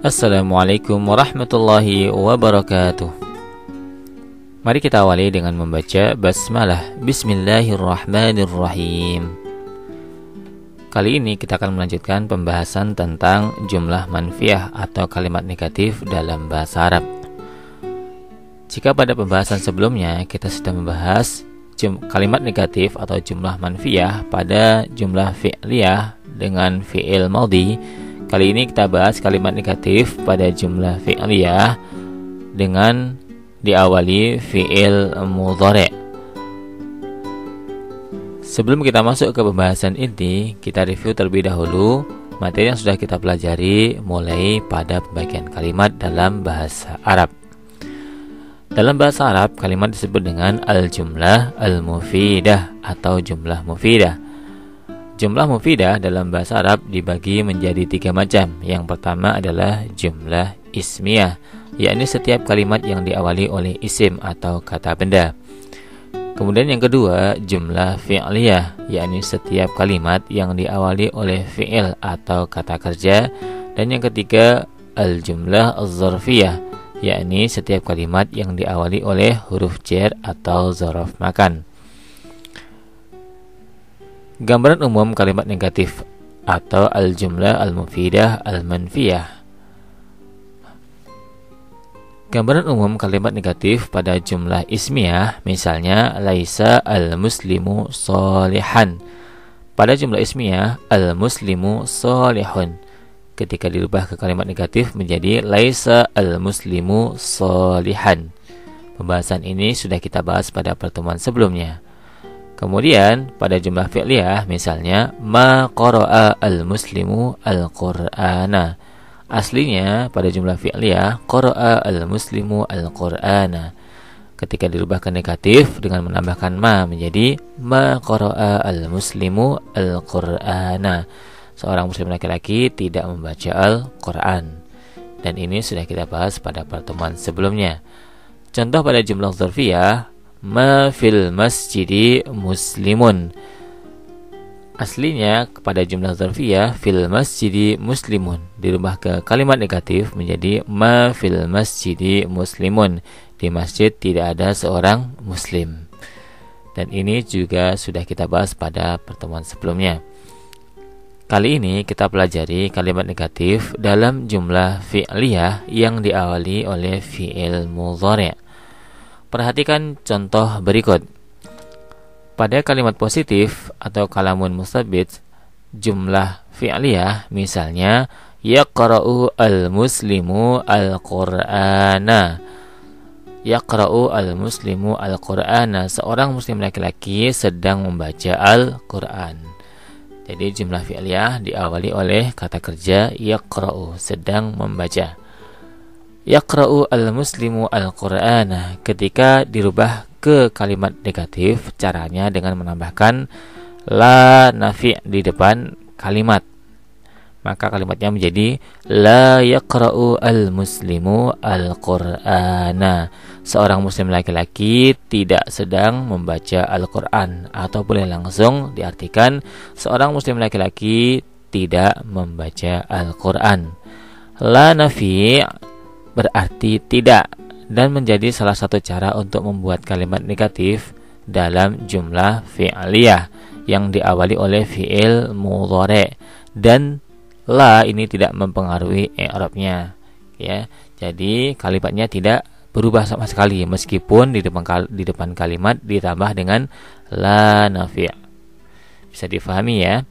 Assalamualaikum warahmatullahi wabarakatuh. Mari kita awali dengan membaca basmalah. Bismillahirrahmanirrahim. Kali ini kita akan melanjutkan pembahasan tentang jumlah manfiyah atau kalimat negatif dalam bahasa Arab. Jika pada pembahasan sebelumnya kita sudah membahas kalimat negatif atau jumlah manfiyah pada jumlah fi'liyah dengan fi'il maudhi, kali ini kita bahas kalimat negatif pada jumlah fi'liyah dengan diawali fi'il mudhari'. Sebelum kita masuk ke pembahasan inti, kita review terlebih dahulu materi yang sudah kita pelajari mulai pada pembagian kalimat dalam bahasa Arab. Dalam bahasa Arab, kalimat disebut dengan al-jumlah al-mufidah atau jumlah mufidah. Jumlah mufidah dalam bahasa Arab dibagi menjadi 3 macam. Yang pertama adalah jumlah ismiyah, yakni setiap kalimat yang diawali oleh isim atau kata benda. Kemudian yang kedua, jumlah fi'liyah, yakni setiap kalimat yang diawali oleh fi'il atau kata kerja. Dan yang ketiga, al-jumlah az-zarfiyah, yakni setiap kalimat yang diawali oleh huruf jar atau zaraf makan. Gambaran umum kalimat negatif atau al-jumlah al-mufidah al-manfiyah. Gambaran umum kalimat negatif pada jumlah ismiyah, misalnya laisa al-muslimu sholihan. Pada jumlah ismiyah, al-muslimu sholihun. Ketika dirubah ke kalimat negatif menjadi laisa al-muslimu sholihan. Pembahasan ini sudah kita bahas pada pertemuan sebelumnya. Kemudian pada jumlah fi'liyah, misalnya ma qara'a al-muslimu al-qur'ana. Aslinya pada jumlah fi'liyah qara'a al-muslimu al-qur'ana. Ketika dirubah ke negatif dengan menambahkan ma menjadi ma qara'a al-muslimu al-qur'ana. Seorang muslim laki-laki tidak membaca Al-Qur'an. Dan ini sudah kita bahas pada pertemuan sebelumnya. Contoh pada jumlah dzarfiyah, ma fil masjidi muslimun. Aslinya pada jumlah dzarfiyah fil masjidi muslimun, dirubah ke kalimat negatif menjadi ma fil masjidi muslimun. Di masjid tidak ada seorang muslim. Dan ini juga sudah kita bahas pada pertemuan sebelumnya. Kali ini kita pelajari kalimat negatif dalam jumlah fi'liyah yang diawali oleh fi'il mudhari'. Perhatikan contoh berikut. Pada kalimat positif atau kalamun mustabbit, jumlah fi'liyah misalnya yaqra'u al-muslimu al-qur'ana. Yaqra'u al-muslimu al-qur'ana. Seorang muslim laki-laki sedang membaca Al-Qur'an. Jadi jumlah fi'liyah diawali oleh kata kerja yaqra'u, sedang membaca. Yaqra'u al-muslimu al-qur'ana. Ketika dirubah ke kalimat negatif, caranya dengan menambahkan la nafi' di depan kalimat. Maka kalimatnya menjadi la yaqra'u al-muslimu al-qur'ana. Seorang muslim laki-laki tidak sedang membaca Al-Qur'an, atau boleh langsung diartikan seorang muslim laki-laki tidak membaca Al-Qur'an. La nafi' berarti tidak, dan menjadi salah satu cara untuk membuat kalimat negatif dalam jumlah fi'liyah yang diawali oleh fi'il mudhari'. Dan la ini tidak mempengaruhi i'rabnya, ya. Jadi kalimatnya tidak berubah sama sekali meskipun di depan kalimat ditambah dengan la nafi'. Bisa difahami ya.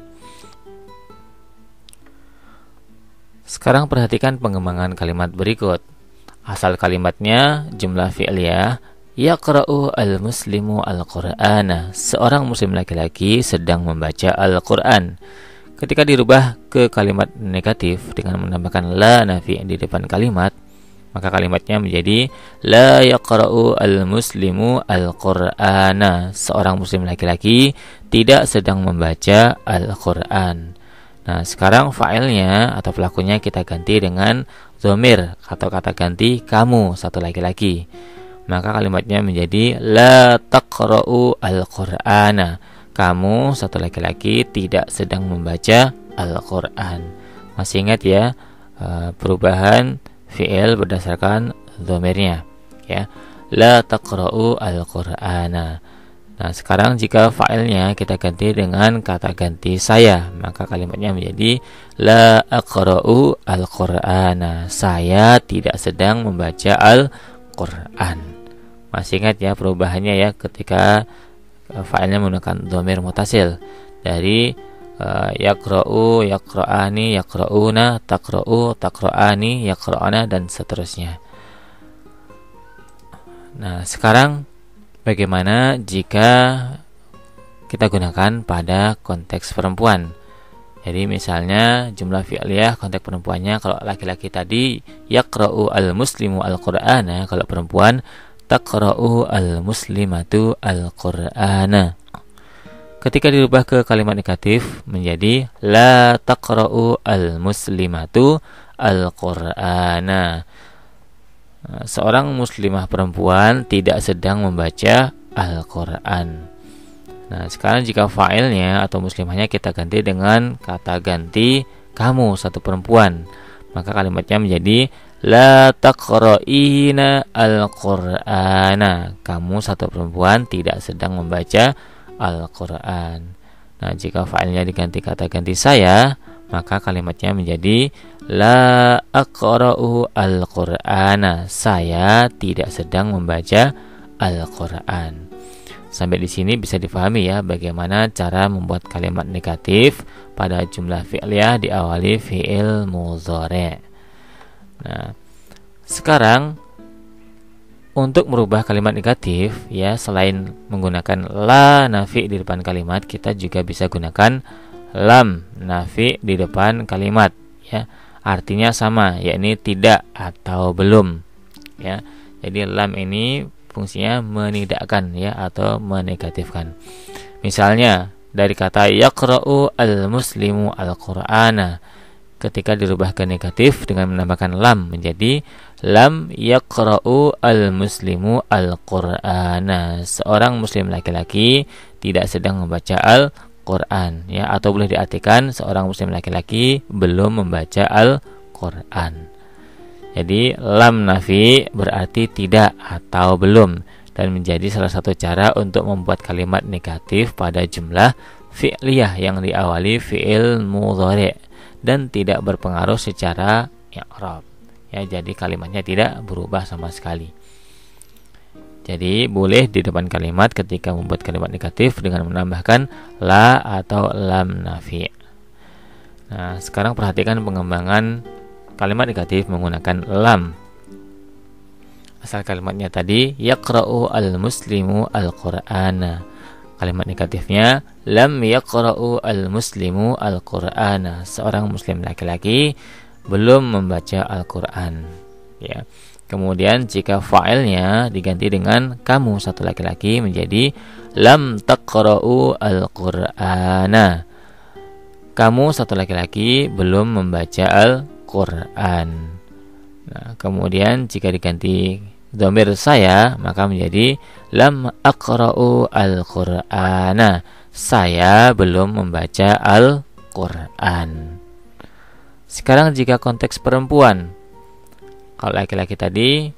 Sekarang perhatikan pengembangan kalimat berikut. Asal kalimatnya jumlah fi'liyah yaqra'u al-muslimu al-qur'ana. Seorang muslim laki-laki sedang membaca Al-Qur'an. Ketika dirubah ke kalimat negatif dengan menambahkan la nafi' di depan kalimat, maka kalimatnya menjadi la yaqra'u al-muslimu al-qur'ana. Seorang muslim laki-laki tidak sedang membaca Al-Qur'an. Nah, sekarang fa'ilnya atau pelakunya kita ganti dengan dhamir atau kata ganti kamu, satu laki-laki. Maka kalimatnya menjadi la taqra'u al-Qur'ana. Kamu, satu laki-laki, tidak sedang membaca Al-Qur'an. Masih ingat ya, perubahan fi'il berdasarkan dhamirnya, ya. La taqra'u al-Qur'ana. Nah, sekarang jika fa'ilnya kita ganti dengan kata ganti saya, maka kalimatnya menjadi la aqra'u al-Qur'ana. Saya tidak sedang membaca Al-Qur'an. Masih ingat ya perubahannya ya ketika fa'ilnya menggunakan dhamir mutasil dari yaqra'u, yaqra'ani, yaqra'una, taqra'u, taqra'ani, yaqra'ana, dan seterusnya. Nah, sekarang bagaimana jika kita gunakan pada konteks perempuan? Jadi misalnya jumlah fi'liyah konteks perempuannya, kalau laki-laki tadi yaqra'u al-muslimu al-Qur'ana, kalau perempuan taqra'u al-muslimatu al-Qur'ana. Ketika dirubah ke kalimat negatif menjadi la taqra'u al-muslimatu al-Qur'ana. Seorang muslimah perempuan tidak sedang membaca Al-Quran. Nah, sekarang jika fa'ilnya atau muslimahnya kita ganti dengan kata ganti kamu, satu perempuan, maka kalimatnya menjadi la taqra'ina al-Qur'ana. Kamu, satu perempuan, tidak sedang membaca Al-Quran. Nah, jika fa'ilnya diganti kata ganti saya, maka kalimatnya menjadi la aqra'u al-Qur'ana. Saya tidak sedang membaca Al-Quran. Sampai di sini bisa difahami ya bagaimana cara membuat kalimat negatif pada jumlah fi'liyah diawali fi'il mudhari'. Nah, sekarang untuk merubah kalimat negatif ya, selain menggunakan la nafi di depan kalimat, kita juga bisa gunakan lam nafi di depan kalimat ya. Artinya sama, yakni tidak atau belum ya. Jadi lam ini fungsinya menidakkan ya atau menegatifkan. Misalnya dari kata yaqra'u al-muslimu al-Qur'ana, ketika dirubah ke negatif dengan menambahkan lam menjadi lam yaqra'u al-muslimu al-Qur'ana. Seorang muslim laki-laki tidak sedang membaca Al-Quran ya, atau boleh diartikan seorang muslim laki-laki belum membaca Al-Quran. Jadi lam nafi berarti tidak atau belum, dan menjadi salah satu cara untuk membuat kalimat negatif pada jumlah fi'liyah yang diawali fi'il mudhari' dan tidak berpengaruh secara i'rab ya. Jadi kalimatnya tidak berubah sama sekali. Jadi boleh di depan kalimat ketika membuat kalimat negatif dengan menambahkan la atau lam nafi. Nah, sekarang perhatikan pengembangan kalimat negatif menggunakan lam. Asal kalimatnya tadi yaqra'u al-muslimu al-Qur'ana. Kalimat negatifnya lam yaqra'u al-muslimu al-Qur'ana. Seorang muslim laki-laki belum membaca Al-Quran ya. Kemudian jika fa'ilnya diganti dengan kamu, satu laki-laki, menjadi lam taqra'u al-Qur'ana. Kamu, satu laki-laki, belum membaca Al-Quran. Nah, kemudian jika diganti dhamir saya, maka menjadi lam aqra'u al-Qur'ana. Saya belum membaca Al-Quran. Sekarang jika konteks perempuan, kalau laki-laki tadi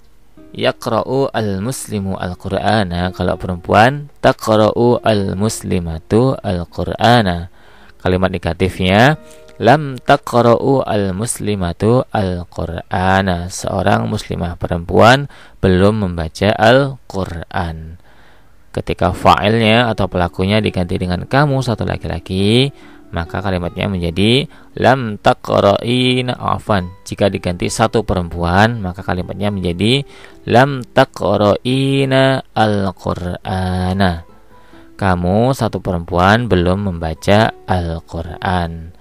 yaqra'u al-muslimu al-Qur'ana, kalau perempuan taqra'u al-muslimatu al-Qur'ana. Kalimat negatifnya lam taqra'u al-muslimatu al-Qur'ana. Seorang muslimah perempuan belum membaca Al-Qur'an. Ketika fa'ilnya atau pelakunya diganti dengan kamu, satu laki-laki, maka kalimatnya menjadi lam taqra'ina afan. Jika diganti satu perempuan, maka kalimatnya menjadi lam taqra'ina al-Qur'ana. Kamu, satu perempuan, belum membaca Al-Quran.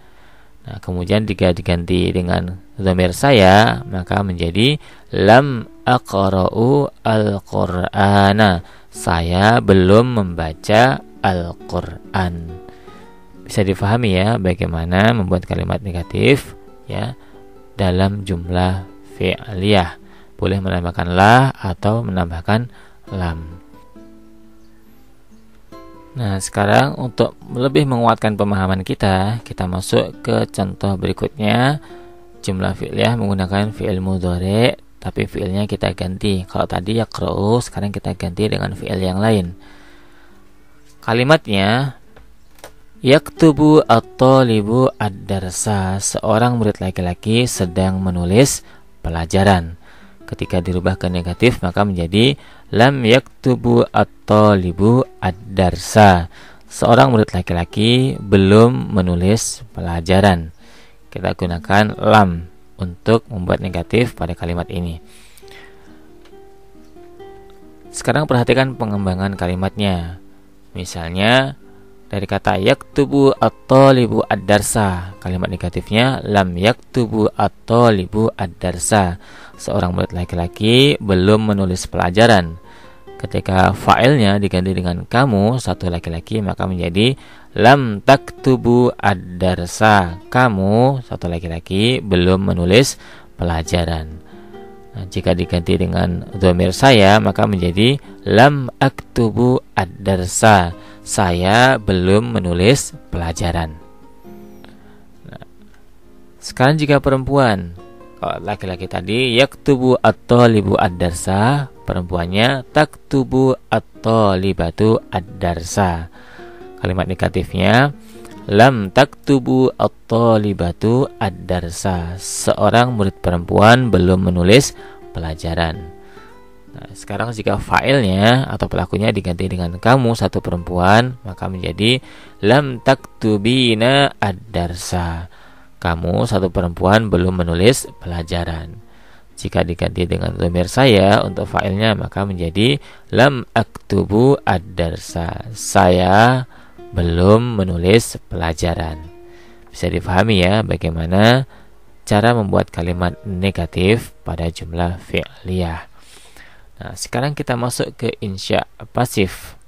Nah, kemudian jika diganti dengan dhamir saya, maka menjadi lam aqra'u al-Qur'ana. Saya belum membaca Al-Quran. Bisa difahami ya bagaimana membuat kalimat negatif ya dalam jumlah fi'liyah. Boleh menambahkan la atau menambahkan lam. Nah, sekarang untuk lebih menguatkan pemahaman kita masuk ke contoh berikutnya. jumlah fi'liyah menggunakan fi'il mudhari', tapi fi'ilnya kita ganti. Kalau tadi yaqra'u, sekarang kita ganti dengan fi'il yang lain. Kalimatnya yaktubu at-talibu ad-darsa, seorang murid laki-laki sedang menulis pelajaran. Ketika dirubah ke negatif maka menjadi lam yaktubu at-talibu ad-darsa, seorang murid laki-laki belum menulis pelajaran. Kita gunakan lam untuk membuat negatif pada kalimat ini. Sekarang perhatikan pengembangan kalimatnya. Misalnya dari kata yaktubu at-talibu ad-darsa, kalimat negatifnya lam yaktubu at-talibu ad-darsa, seorang murid laki-laki belum menulis pelajaran. Ketika fa'ilnya diganti dengan kamu, satu laki-laki, maka menjadi lam taktubu ad-darsa, kamu, satu laki-laki, belum menulis pelajaran. Nah, jika diganti dengan dhamir saya, maka menjadi lam aktubu ad-darsa, saya belum menulis pelajaran. Nah, sekarang jika perempuan, kalau laki-laki tadi yaktubu at-talibu ad-darsa, perempuannya taktubu at-talibatu ad-darsa. Kalimat negatifnya lam taktubu at-talibatu ad-darsa, seorang murid perempuan belum menulis pelajaran. Nah, sekarang jika fa'ilnya atau pelakunya diganti dengan kamu, satu perempuan, maka menjadi lam taktubina ad-darsa, kamu, satu perempuan, belum menulis pelajaran. Jika diganti dengan dhamir saya untuk fa'ilnya, maka menjadi lam aktubu ad-darsa, saya belum menulis pelajaran. Bisa difahami ya bagaimana cara membuat kalimat negatif pada jumlah fi'liyah. Nah, sekarang kita masuk ke insya pasif.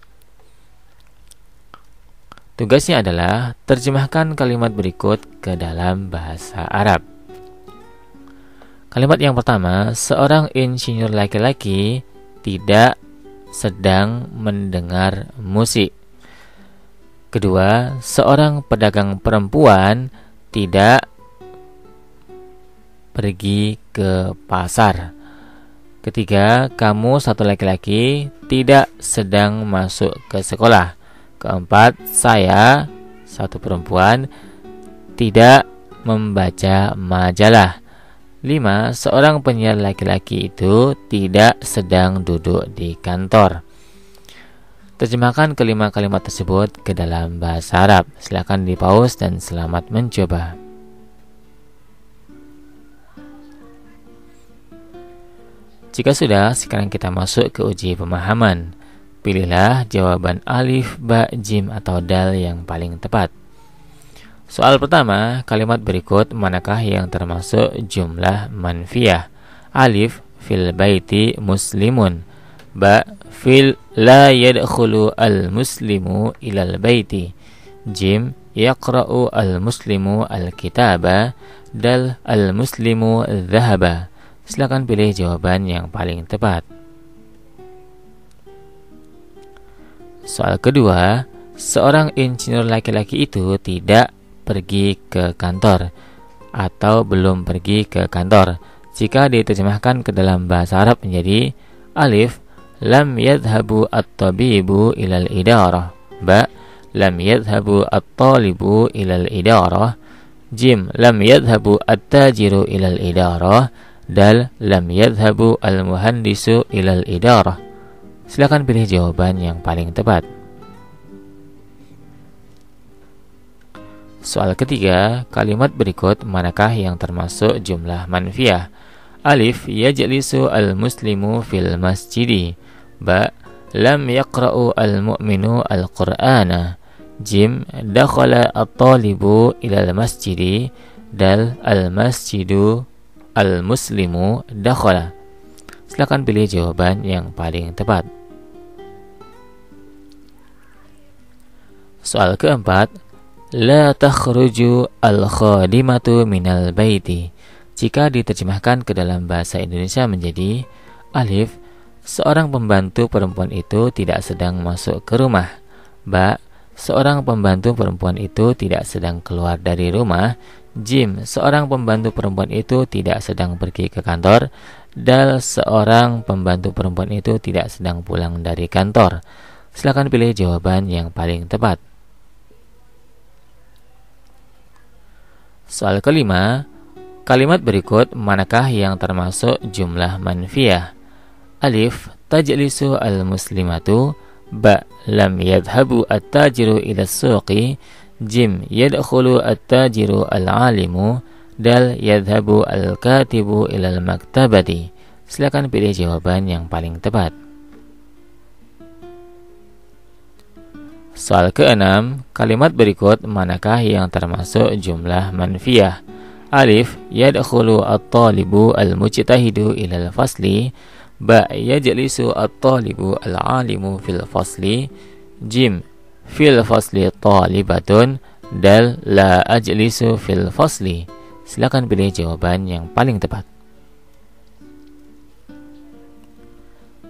Tugasnya adalah terjemahkan kalimat berikut ke dalam bahasa Arab. Kalimat yang pertama, seorang insinyur laki-laki tidak sedang mendengar musik. Kedua, seorang pedagang perempuan tidak pergi ke pasar. Ketiga, kamu, satu laki-laki, tidak sedang masuk ke sekolah. Keempat, saya, satu perempuan, tidak membaca majalah. 5. Seorang penyiar laki-laki itu tidak sedang duduk di kantor. Terjemahkan kelima kalimat tersebut ke dalam bahasa Arab. Silakan di-pause dan selamat mencoba. Jika sudah, sekarang kita masuk ke uji pemahaman. Pilihlah jawaban alif, ba, jim, atau dal yang paling tepat. Soal pertama, kalimat berikut manakah yang termasuk jumlah manfiyah? Alif, fil baiti muslimun. Ba, fil la yadkhulu al-muslimu ilal baiti. Jim, yaqra'u al-muslimu al-kitaba. Dal, al-muslimu dhahaba. Silakan pilih jawaban yang paling tepat. Soal kedua, seorang insinyur laki-laki itu tidak pergi ke kantor atau belum pergi ke kantor. Jika diterjemahkan ke dalam bahasa Arab menjadi alif, lam yadhhabu at-tabibu ilal idarah. Ba, lam yadhhabu at-talibu ilal idarah. Jim, lam yadhhabu at-tajiru ilal idarah. Dal, lam yadhhabu al-muhandisu ilal idarah. Silakan pilih jawaban yang paling tepat. Soal ketiga, kalimat berikut manakah yang termasuk jumlah manfiyah? Alif, yajlisu al-muslimu fil masjidi. Ba, lam yaqra'u al-mu'minu al-qur'ana. Jim, dakhala at-talibu ilal masjidi. Dal, al-masjidu al-muslimu dakhala. Silakan pilih jawaban yang paling tepat. Soal keempat, la takhruju al-khadimatu minal baiti. Jika diterjemahkan ke dalam bahasa Indonesia menjadi alif, seorang pembantu perempuan itu tidak sedang masuk ke rumah. Ba, seorang pembantu perempuan itu tidak sedang keluar dari rumah. Jim, seorang pembantu perempuan itu tidak sedang pergi ke kantor. Dal, seorang pembantu perempuan itu tidak sedang pulang dari kantor. Silakan pilih jawaban yang paling tepat. Soal kelima, kalimat berikut manakah yang termasuk jumlah manfiyah? Alif, tajlisu al-muslimatu. Ba, lam yadhabu at-tajiru ila suqi. Jim, yadkhulu at-tajiru al-alimu. Dal, yadhabu al-katibu ila al-maktabati. Silakan pilih jawaban yang paling tepat. Soal keenam, kalimat berikut manakah yang termasuk jumlah manfiyah? Alif, yadkhulu at-talibu al-mujtahidu ila al-fasli. Ba, yajlisu at-talibu al-alimu fil fasli. Jim, fil fasli talibatun. Dal, la ajlisu fil fasli. Silakan pilih jawaban yang paling tepat.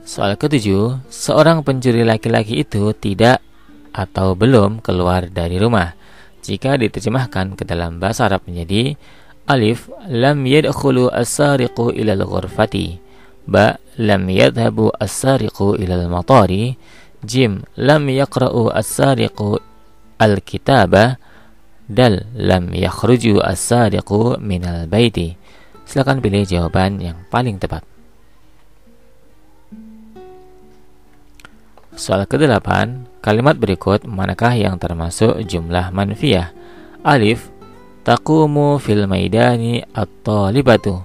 Soal ketujuh, seorang pencuri laki-laki itu tidak atau belum keluar dari rumah. Jika diterjemahkan ke dalam bahasa Arab menjadi alif, lam yadkhulu as-sariqu ila al-ghurfati. Ba, lam yadhhabu as-sariqu ila al-matari. Jim, lam yaqra'u as-sariqu al-kitaba. Dal, lam yakhruju as-sariqu minal baiti. Silakan pilih jawaban yang paling tepat. Soal ke-8, kalimat berikut manakah yang termasuk jumlah manfiyah? Alif, taqumu fil maidani at-talibatu.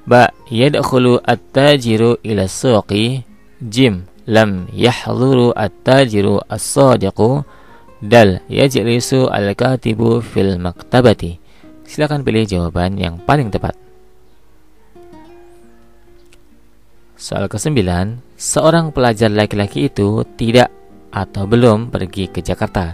Ba, yadkhulu at-tajiru ila suqi. Jim, lam yahdhuru at-tajiru as-sadiqu. Dal, yajlisu al-katibu fil maktabati. Silakan pilih jawaban yang paling tepat. Soal ke-9, seorang pelajar laki-laki itu tidak atau belum pergi ke Jakarta.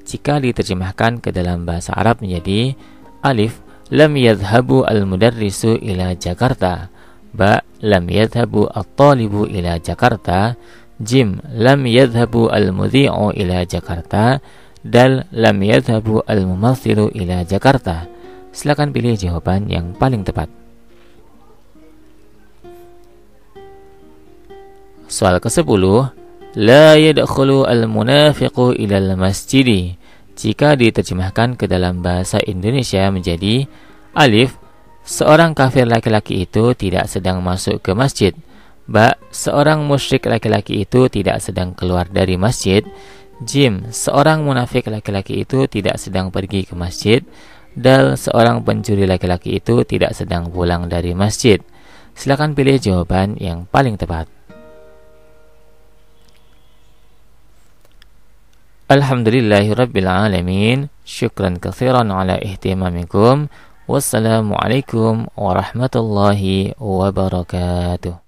Jika diterjemahkan ke dalam bahasa Arab menjadi alif, lam yadhhabu al-mudarrisu ila Jakarta. Ba, lam yadhhabu at-talibu ila Jakarta. Jim, lam yadhhabu al-mudhi'u ila Jakarta. Dal, lam yadhhabu al-mumathilu ila Jakarta. Silakan pilih jawaban yang paling tepat. Soal ke-10, la yadkhulu al-munafiqu ila al-masjidi. Jika diterjemahkan ke dalam bahasa Indonesia menjadi alif, seorang kafir laki-laki itu tidak sedang masuk ke masjid. Ba, seorang musyrik laki-laki itu tidak sedang keluar dari masjid. Jim, seorang munafik laki-laki itu tidak sedang pergi ke masjid. Dal, seorang pencuri laki-laki itu tidak sedang pulang dari masjid. Silakan pilih jawaban yang paling tepat. Alhamdulillahirabbil alamin. Syukran katsiran ala ihtimamikum. Wassalamualaikum warahmatullahi wabarakatuh.